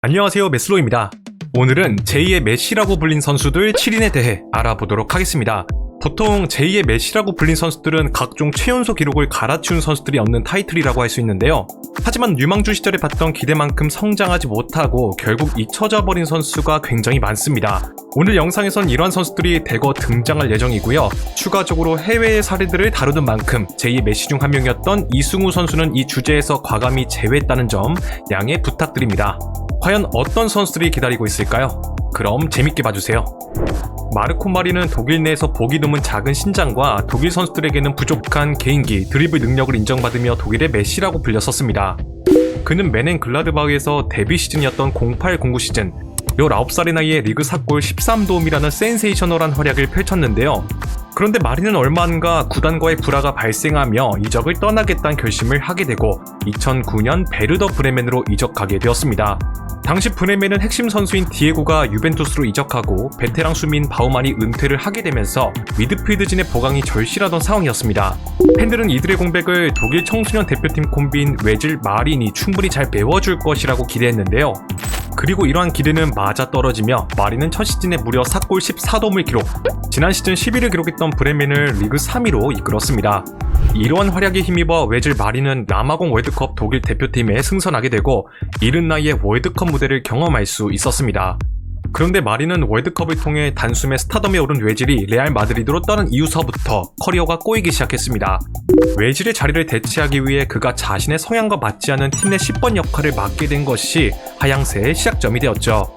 안녕하세요, 메슬로입니다. 오늘은 제2의 메시라고 불린 선수들 7인에 대해 알아보도록 하겠습니다. 보통 제2의 메시라고 불린 선수들은 각종 최연소 기록을 갈아치운 선수들이 얻는 타이틀이라고 할 수 있는데요. 하지만 유망주 시절에 봤던 기대만큼 성장하지 못하고 결국 잊혀져 버린 선수가 굉장히 많습니다. 오늘 영상에선 이러한 선수들이 대거 등장할 예정이고요. 추가적으로 해외의 사례들을 다루는 만큼 제2의 메시 중 한 명이었던 이승우 선수는 이 주제에서 과감히 제외했다는 점 양해 부탁드립니다. 과연 어떤 선수들이 기다리고 있을까요? 그럼 재밌게 봐주세요. 마르코 마리는 독일 내에서 보기 드문 작은 신장과 독일 선수들에게는 부족한 개인기, 드리블 능력을 인정받으며 독일의 메시라고 불렸었습니다. 그는 메넨글라드바흐에서 데뷔 시즌이었던 08-09 시즌 19살의 나이에 리그 4골 13도움이라는 센세이셔널한 활약을 펼쳤는데요. 그런데 마리는 얼마 안가 구단과의 불화가 발생하며 이적을 떠나겠다는 결심을 하게 되고 2009년 베르더 브레멘으로 이적하게 되었습니다. 당시 브레멘은 핵심 선수인 디에고가 유벤투스로 이적하고 베테랑 수비인 바우만이 은퇴를 하게 되면서 미드필드진의 보강이 절실하던 상황이었습니다. 팬들은 이들의 공백을 독일 청소년 대표팀 콤비인 외질 마린이 충분히 잘 메워줄 것이라고 기대했는데요. 그리고 이러한 기대는 맞아떨어지며 마린은 첫 시즌에 무려 4골 14도움을 기록, 지난 시즌 11을 기록했던 브레멘을 리그 3위로 이끌었습니다. 이러한 활약에 힘입어 외질 마린은 남아공 월드컵 독일 대표팀에 승선하게 되고 이른 나이에 월드컵 무대를 경험할 수 있었습니다. 그런데 마린은 월드컵을 통해 단숨에 스타덤에 오른 외질이 레알 마드리드로 떠난 이후서부터 커리어가 꼬이기 시작했습니다. 외질의 자리를 대체하기 위해 그가 자신의 성향과 맞지 않은 팀 내 10번 역할을 맡게 된 것이 하향세의 시작점이 되었죠.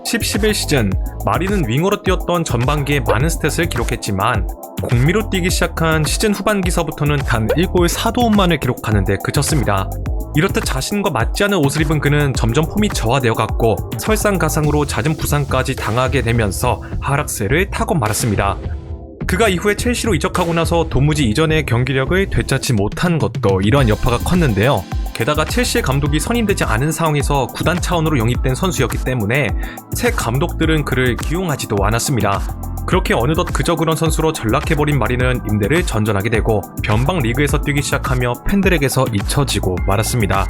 10-11 시즌, 마린은 윙어로 뛰었던 전반기에 많은 스탯을 기록했지만 공미로 뛰기 시작한 시즌 후반기서부터는 단 1골 4도움만을 기록하는 데 그쳤습니다. 이렇듯 자신과 맞지 않은 옷을 입은 그는 점점 폼이 저하되어 갔고 설상가상으로 잦은 부상까지 당하게 되면서 하락세를 타고 말았습니다. 그가 이후에 첼시로 이적하고 나서 도무지 이전의 경기력을 되찾지 못한 것도 이러한 여파가 컸는데요. 게다가 첼시의 감독이 선임되지 않은 상황에서 구단 차원으로 영입된 선수였기 때문에 새 감독들은 그를 기용하지도 않았습니다. 그렇게 어느덧 그저 그런 선수로 전락해버린 마리는 임대를 전전하게 되고 변방 리그에서 뛰기 시작하며 팬들에게서 잊혀지고 말았습니다.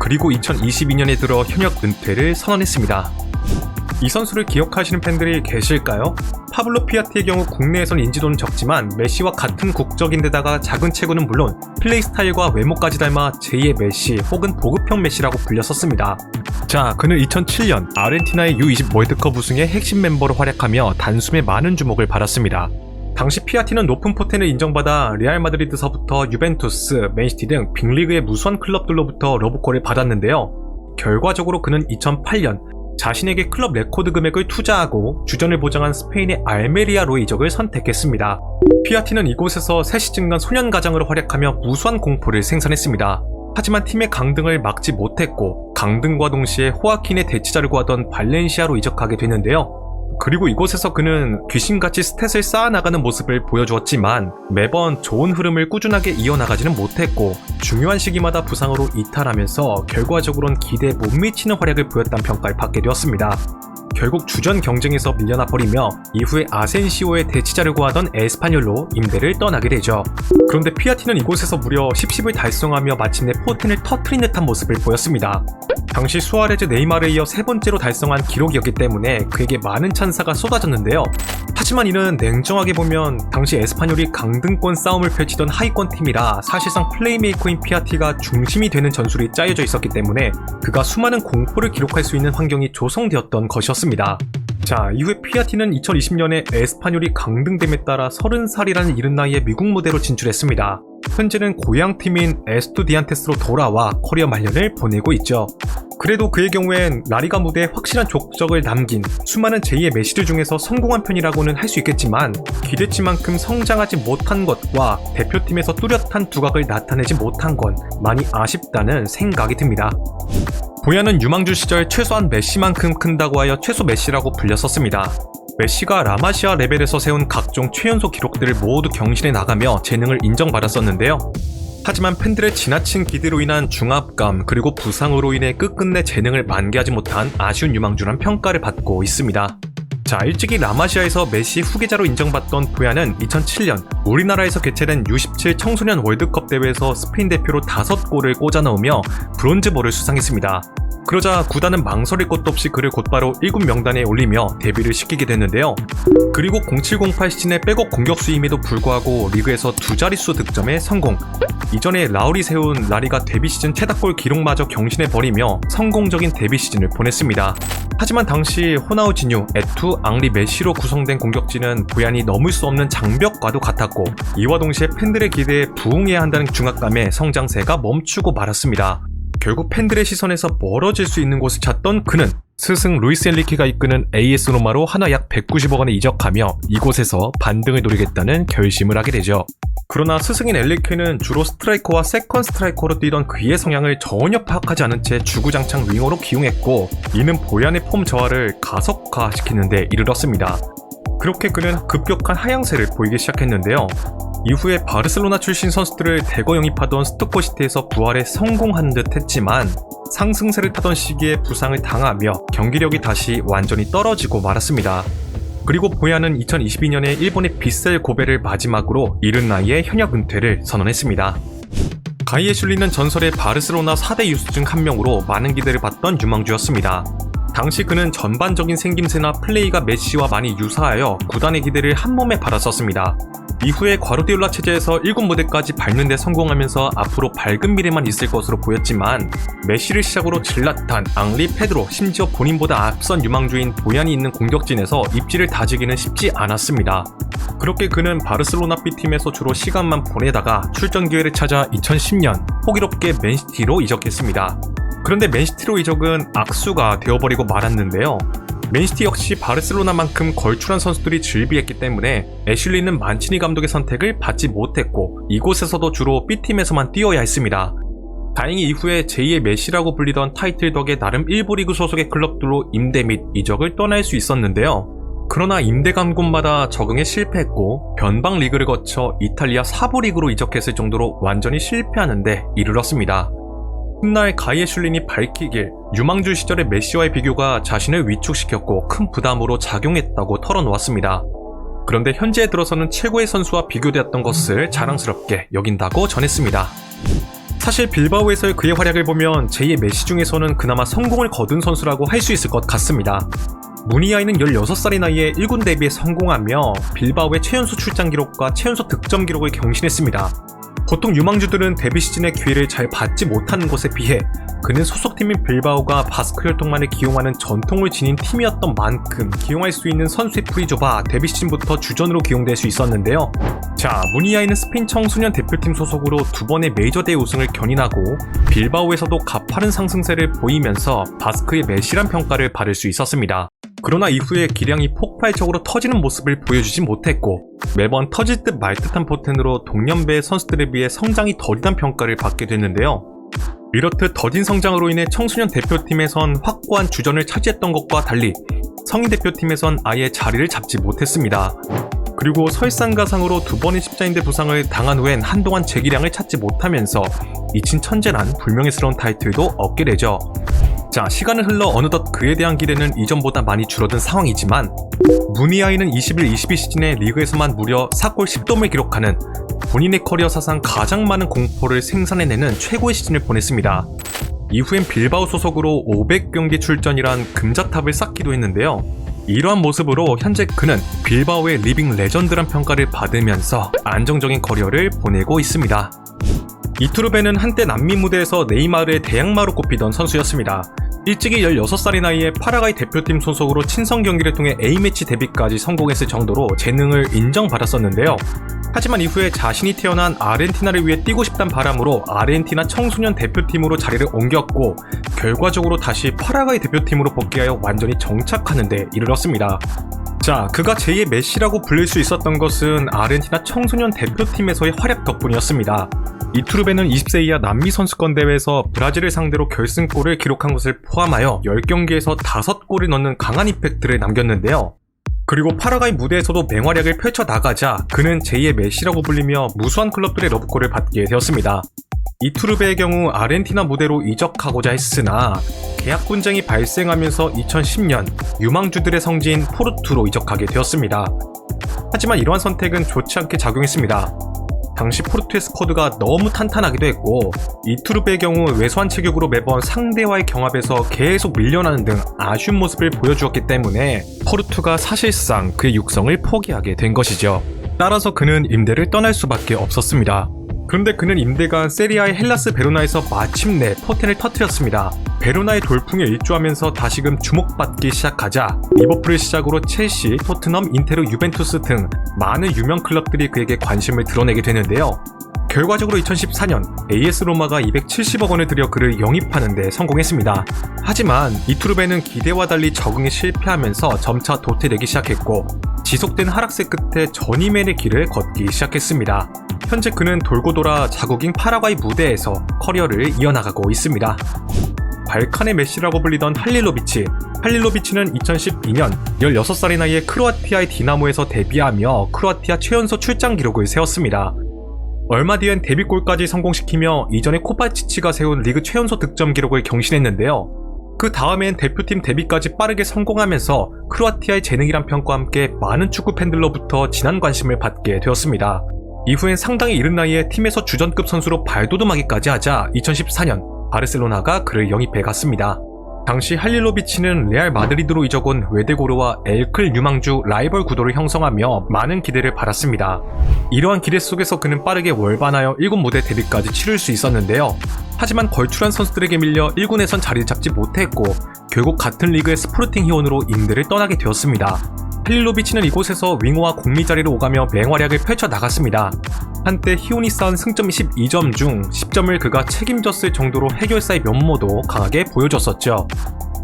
그리고 2022년에 들어 현역 은퇴를 선언했습니다. 이 선수를 기억하시는 팬들이 계실까요? 파블로 피아티의 경우 국내에선 인지도는 적지만 메시와 같은 국적인데다가 작은 체구는 물론 플레이 스타일과 외모까지 닮아 제2의 메시 혹은 보급형 메시라고 불렸었습니다. 자, 그는 2007년 아르헨티나의 U20 월드컵 우승의 핵심 멤버로 활약하며 단숨에 많은 주목을 받았습니다. 당시 피아티는 높은 포텐을 인정받아 레알 마드리드서부터 유벤투스, 맨시티 등 빅리그의 무수한 클럽들로부터 러브콜을 받았는데요. 결과적으로 그는 2008년 자신에게 클럽 레코드 금액을 투자하고 주전을 보장한 스페인의 알메리아로 이적을 선택했습니다. 피아티는 이곳에서 3시즌간 소년가장으로 활약하며 무수한 공포를 생산했습니다. 하지만 팀의 강등을 막지 못했고 강등과 동시에 호아킨의 대치자를 구하던 발렌시아로 이적하게 되는데요. 그리고 이곳에서 그는 귀신같이 스탯을 쌓아나가는 모습을 보여주었지만 매번 좋은 흐름을 꾸준하게 이어나가지는 못했고 중요한 시기마다 부상으로 이탈하면서 결과적으로는 기대에 못 미치는 활약을 보였다는 평가를 받게 되었습니다. 결국 주전 경쟁에서 밀려나 버리며 이후에 아센시오의 대치자를 구하던 에스파뇰로 임대를 떠나게 되죠. 그런데 피아티는 이곳에서 무려 10-10을 달성하며 마침내 포텐을 터트린 듯한 모습을 보였습니다. 당시 수아레즈, 네이마르에 이어 세 번째로 달성한 기록이었기 때문에 그에게 많은 찬사가 쏟아졌는데요. 하지만 이는 냉정하게 보면 당시 에스파뇰이 강등권 싸움을 펼치던 하위권 팀이라 사실상 플레이메이커인 피아티가 중심이 되는 전술이 짜여져 있었기 때문에 그가 수많은 공포를 기록할 수 있는 환경이 조성되었던 것이었습니다. 자, 이후에 피아티는 2020년에 에스파뇰이 강등됨에 따라 30살이라는 이른 나이에 미국 무대로 진출했습니다. 현재는 고향팀인 에스투디안테스로 돌아와 커리어 말년을 보내고 있죠. 그래도 그의 경우엔 라리가 무대에 확실한 족적을 남긴 수많은 제2의 메시들 중에서 성공한 편이라고는 할 수 있겠지만 기대치만큼 성장하지 못한 것과 대표팀에서 뚜렷한 두각을 나타내지 못한 건 많이 아쉽다는 생각이 듭니다. 보야는 유망주 시절 최소한 메시만큼 큰다고 하여 최소 메시라고 불렸었습니다. 메시가 라마시아 레벨에서 세운 각종 최연소 기록들을 모두 경신해 나가며 재능을 인정받았었는데요. 하지만 팬들의 지나친 기대로 인한 중압감 그리고 부상으로 인해 끝끝내 재능을 만개하지 못한 아쉬운 유망주란 평가를 받고 있습니다. 자, 일찍이 라마시아에서 메시 후계자로 인정받던 보얀은 2007년 우리나라에서 개최된 U17 청소년 월드컵 대회에서 스페인 대표로 5골을 꽂아 넣으며 브론즈볼을 수상했습니다. 그러자 구단은 망설일 것도 없이 그를 곧바로 1군 명단에 올리며 데뷔를 시키게 됐는데요. 그리고 07-08 시즌의 백업 공격수임에도 불구하고 리그에서 두 자릿수 득점에 성공. 이전에 라울이 세운 라리가 데뷔 시즌 최다골 기록마저 경신해버리며 성공적인 데뷔 시즌을 보냈습니다. 하지만 당시 호나우지뉴, 에투, 앙리, 메시로 구성된 공격진은 보얀이 넘을 수 없는 장벽과도 같았고, 이와 동시에 팬들의 기대에 부응해야 한다는 중압감에 성장세가 멈추고 말았습니다. 결국 팬들의 시선에서 멀어질 수 있는 곳을 찾던 그는 스승 루이스 엔리케가 이끄는 AS 로마로 하나 약 190억 원에 이적하며 이곳에서 반등을 노리겠다는 결심을 하게 되죠. 그러나 스승인 엔리케는 주로 스트라이커와 세컨 스트라이커로 뛰던 그의 성향을 전혀 파악하지 않은 채 주구장창 윙어로 기용했고, 이는 보얀의 폼 저하를 가속화시키는 데 이르렀습니다. 그렇게 그는 급격한 하향세를 보이기 시작했는데요. 이후에 바르셀로나 출신 선수들을 대거 영입하던 스토커시티에서 부활에 성공한 듯 했지만 상승세를 타던 시기에 부상을 당하며 경기력이 다시 완전히 떨어지고 말았습니다. 그리고 보얀은 2022년에 일본의 빗셀 고베를 마지막으로 이른 나이에 현역 은퇴를 선언했습니다. 가이에 슐리는 전설의 바르셀로나 4대 유수 중 한 명으로 많은 기대를 받던 유망주였습니다. 당시 그는 전반적인 생김새나 플레이가 메시와 많이 유사하여 구단의 기대를 한몸에 받았었습니다. 이후에 과르디올라 체제에서 1군 무대까지 밟는 데 성공하면서 앞으로 밝은 미래만 있을 것으로 보였지만, 메시를 시작으로 질라탄, 앙리, 페드로, 심지어 본인보다 앞선 유망주인 보얀이 있는 공격진에서 입지를 다지기는 쉽지 않았습니다. 그렇게 그는 바르셀로나 B팀에서 주로 시간만 보내다가 출전 기회를 찾아 2010년 호기롭게 맨시티로 이적했습니다. 그런데 맨시티로 이적은 악수가 되어버리고 말았는데요. 맨시티 역시 바르셀로나만큼 걸출한 선수들이 즐비했기 때문에 애슐리는 만치니 감독의 선택을 받지 못했고, 이곳에서도 주로 B팀에서만 뛰어야 했습니다. 다행히 이후에 제2의 메시라고 불리던 타이틀 덕에 나름 1부 리그 소속의 클럽들로 임대 및 이적을 떠날 수 있었는데요. 그러나 임대 간 곳마다 적응에 실패했고, 변방 리그를 거쳐 이탈리아 4부 리그로 이적했을 정도로 완전히 실패하는 데 이르렀습니다. 훗날 가이에 슐린이 밝히길 유망주 시절의 메시와의 비교가 자신을 위축시켰고 큰 부담으로 작용했다고 털어놓았습니다. 그런데 현재에 들어서는 최고의 선수와 비교되었던 것을 자랑스럽게 여긴다고 전했습니다. 사실 빌바오에서의 그의 활약을 보면 제2의 메시 중에서는 그나마 성공을 거둔 선수라고 할 수 있을 것 같습니다. 무니아이는 16살의 나이에 1군 데뷔에 성공하며 빌바오의 최연소 출장 기록과 최연소 득점 기록을 경신했습니다. 보통 유망주들은 데뷔 시즌의 기회를 잘 받지 못하는 것에 비해 그는 소속팀인 빌바오가 바스크 혈통만을 기용하는 전통을 지닌 팀이었던 만큼 기용할 수 있는 선수의 풀이 좁아 데뷔 시즌부터 주전으로 기용될 수 있었는데요. 자, 무니아이는 스페인 청소년 대표팀 소속으로 2번의 메이저 대회 우승을 견인하고 빌바오에서도 가파른 상승세를 보이면서 바스크의 메시란 평가를 받을 수 있었습니다. 그러나 이후에 기량이 폭발적으로 터지는 모습을 보여주지 못했고, 매번 터질 듯 말 듯한 포텐으로 동년배 선수들에 비해 성장이 더디단 평가를 받게 됐는데요. 이렇듯 더딘 성장으로 인해 청소년 대표팀에선 확고한 주전을 차지했던 것과 달리 성인 대표팀에선 아예 자리를 잡지 못했습니다. 그리고 설상가상으로 2번의 십자인대 부상을 당한 후엔 한동안 재기량을 찾지 못하면서 미친 천재란 불명예스러운 타이틀도 얻게 되죠. 자, 시간은 흘러 어느덧 그에 대한 기대는 이전보다 많이 줄어든 상황이지만, 무니아이는 21-22 시즌에 리그에서만 무려 4골 10도움을 기록하는 본인의 커리어 사상 가장 많은 공포를 생산해내는 최고의 시즌을 보냈습니다. 이후엔 빌바오 소속으로 500경기 출전이란 금자탑을 쌓기도 했는데요. 이러한 모습으로 현재 그는 빌바오의 리빙 레전드란 평가를 받으면서 안정적인 커리어를 보내고 있습니다. 이투르베는 한때 남미 무대에서 네이마르의 대항마로 꼽히던 선수였습니다. 일찍이 16살의 나이에 파라과이 대표팀 소속으로 친선 경기를 통해 A매치 데뷔까지 성공했을 정도로 재능을 인정받았었는데요. 하지만 이후에 자신이 태어난 아르헨티나를 위해 뛰고 싶단 바람으로 아르헨티나 청소년 대표팀으로 자리를 옮겼고, 결과적으로 다시 파라과이 대표팀으로 복귀하여 완전히 정착하는 데 이르렀습니다. 자, 그가 제2의 메시라고 불릴 수 있었던 것은 아르헨티나 청소년 대표팀에서의 활약 덕분이었습니다. 이투르베는 20세 이하 남미 선수권 대회에서 브라질을 상대로 결승골을 기록한 것을 포함하여 10경기에서 5골을 넣는 강한 임팩트를 남겼는데요. 그리고 파라과이 무대에서도 맹활약을 펼쳐나가자 그는 제2의 메시라고 불리며 무수한 클럽들의 러브콜을 받게 되었습니다. 이투르베의 경우 아르헨티나 무대로 이적하고자 했으나 계약 분쟁이 발생하면서 2010년 유망주들의 성지인 포르투로 이적하게 되었습니다. 하지만 이러한 선택은 좋지 않게 작용했습니다. 당시 포르투의 스쿼드가 너무 탄탄하기도 했고 이투르베의 경우 왜소한 체격으로 매번 상대와의 경합에서 계속 밀려나는 등 아쉬운 모습을 보여주었기 때문에 포르투가 사실상 그의 육성을 포기하게 된 것이죠. 따라서 그는 임대를 떠날 수밖에 없었습니다. 그런데 그는 임대간 세리아의 헬라스 베로나에서 마침내 포텐을 터뜨렸습니다. 베로나의 돌풍에 일조하면서 다시금 주목받기 시작하자 리버풀을 시작으로 첼시, 토트넘, 인테르, 유벤투스 등 많은 유명 클럽들이 그에게 관심을 드러내게 되는데요. 결과적으로 2014년 AS 로마가 270억 원을 들여 그를 영입하는 데 성공했습니다. 하지만 이투르베는 기대와 달리 적응에 실패하면서 점차 도태되기 시작했고 지속된 하락세 끝에 전임의 길을 걷기 시작했습니다. 현재 그는 돌고 돌아 자국인 파라과이 무대에서 커리어를 이어나가고 있습니다. 발칸의 메시라고 불리던 할릴로비치는 2012년 16살의 나이에 크로아티아의 디나모에서 데뷔하며 크로아티아 최연소 출장 기록을 세웠습니다. 얼마 뒤엔 데뷔골까지 성공시키며 이전에 코바치치가 세운 리그 최연소 득점 기록을 경신했는데요. 그 다음엔 대표팀 데뷔까지 빠르게 성공하면서 크로아티아의 재능이란 평가와 함께 많은 축구 팬들로부터 진한 관심을 받게 되었습니다. 이후엔 상당히 이른 나이에 팀에서 주전급 선수로 발돋움하기까지 하자 2014년 바르셀로나가 그를 영입해 갔습니다. 당시 할릴로비치는 레알 마드리드로 이적 온 웨데고르와 엘클 유망주 라이벌 구도를 형성하며 많은 기대를 받았습니다. 이러한 기대 속에서 그는 빠르게 월반하여 1군 무대 데뷔까지 치를 수 있었는데요. 하지만 걸출한 선수들에게 밀려 1군에선 자리를 잡지 못했고 결국 같은 리그의 스포르팅 히온으로 임대를 떠나게 되었습니다. 할릴로비치는 이곳에서 윙어와 공미 자리를 오가며 맹활약을 펼쳐나갔습니다. 한때 히온이 쌓은 승점 12점 중 10점을 그가 책임졌을 정도로 해결사의 면모도 강하게 보여줬었죠.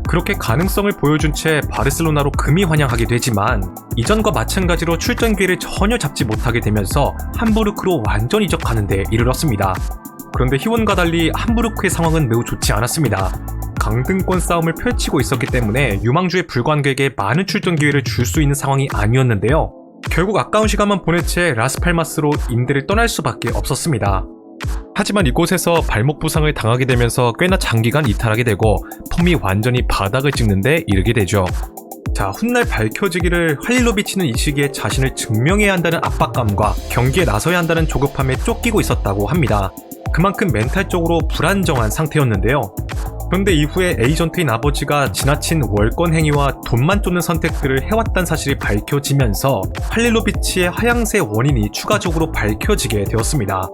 그렇게 가능성을 보여준 채 바르셀로나로 금이 환영하게 되지만 이전과 마찬가지로 출전 기회를 전혀 잡지 못하게 되면서 함부르크로 완전 이적하는 데 이르렀습니다. 그런데 히온과 달리 함부르크의 상황은 매우 좋지 않았습니다. 강등권 싸움을 펼치고 있었기 때문에 유망주에 불과한 그에게 많은 출전 기회를 줄 수 있는 상황이 아니었는데요. 결국 아까운 시간만 보낸 채 라스팔마스로 임대를 떠날 수밖에 없었습니다. 하지만 이곳에서 발목 부상을 당하게 되면서 꽤나 장기간 이탈하게 되고 폼이 완전히 바닥을 찍는 데 이르게 되죠. 자, 훗날 밝혀지기를 할릴로비치는 이 시기에 자신을 증명해야 한다는 압박감과 경기에 나서야 한다는 조급함에 쫓기고 있었다고 합니다. 그만큼 멘탈적으로 불안정한 상태였는데요. 그런데 이후에 에이전트인 아버지가 지나친 월권 행위와 돈만 쫓는 선택들을 해왔다는 사실이 밝혀지면서 할릴로비치의 하향세 원인이 추가적으로 밝혀지게 되었습니다.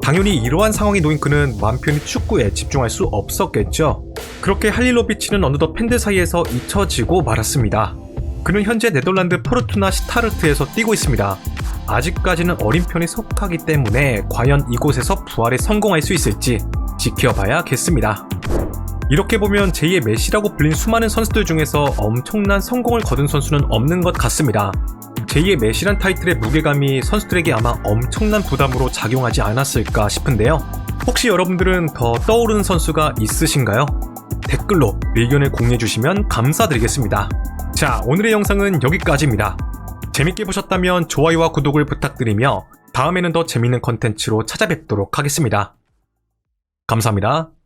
당연히 이러한 상황에 놓인 그는 마음 편히 축구에 집중할 수 없었겠죠. 그렇게 할릴로비치는 어느덧 팬들 사이에서 잊혀지고 말았습니다. 그는 현재 네덜란드 포르투나 시타르트에서 뛰고 있습니다. 아직까지는 어린 편에 속하기 때문에 과연 이곳에서 부활에 성공할 수 있을지 지켜봐야겠습니다. 이렇게 보면 제2의 메시라고 불린 수많은 선수들 중에서 엄청난 성공을 거둔 선수는 없는 것 같습니다. 제2의 메시란 타이틀의 무게감이 선수들에게 아마 엄청난 부담으로 작용하지 않았을까 싶은데요. 혹시 여러분들은 더 떠오르는 선수가 있으신가요? 댓글로 의견을 공유해주시면 감사드리겠습니다. 자, 오늘의 영상은 여기까지입니다. 재밌게 보셨다면 좋아요와 구독을 부탁드리며 다음에는 더 재밌는 컨텐츠로 찾아뵙도록 하겠습니다. 감사합니다.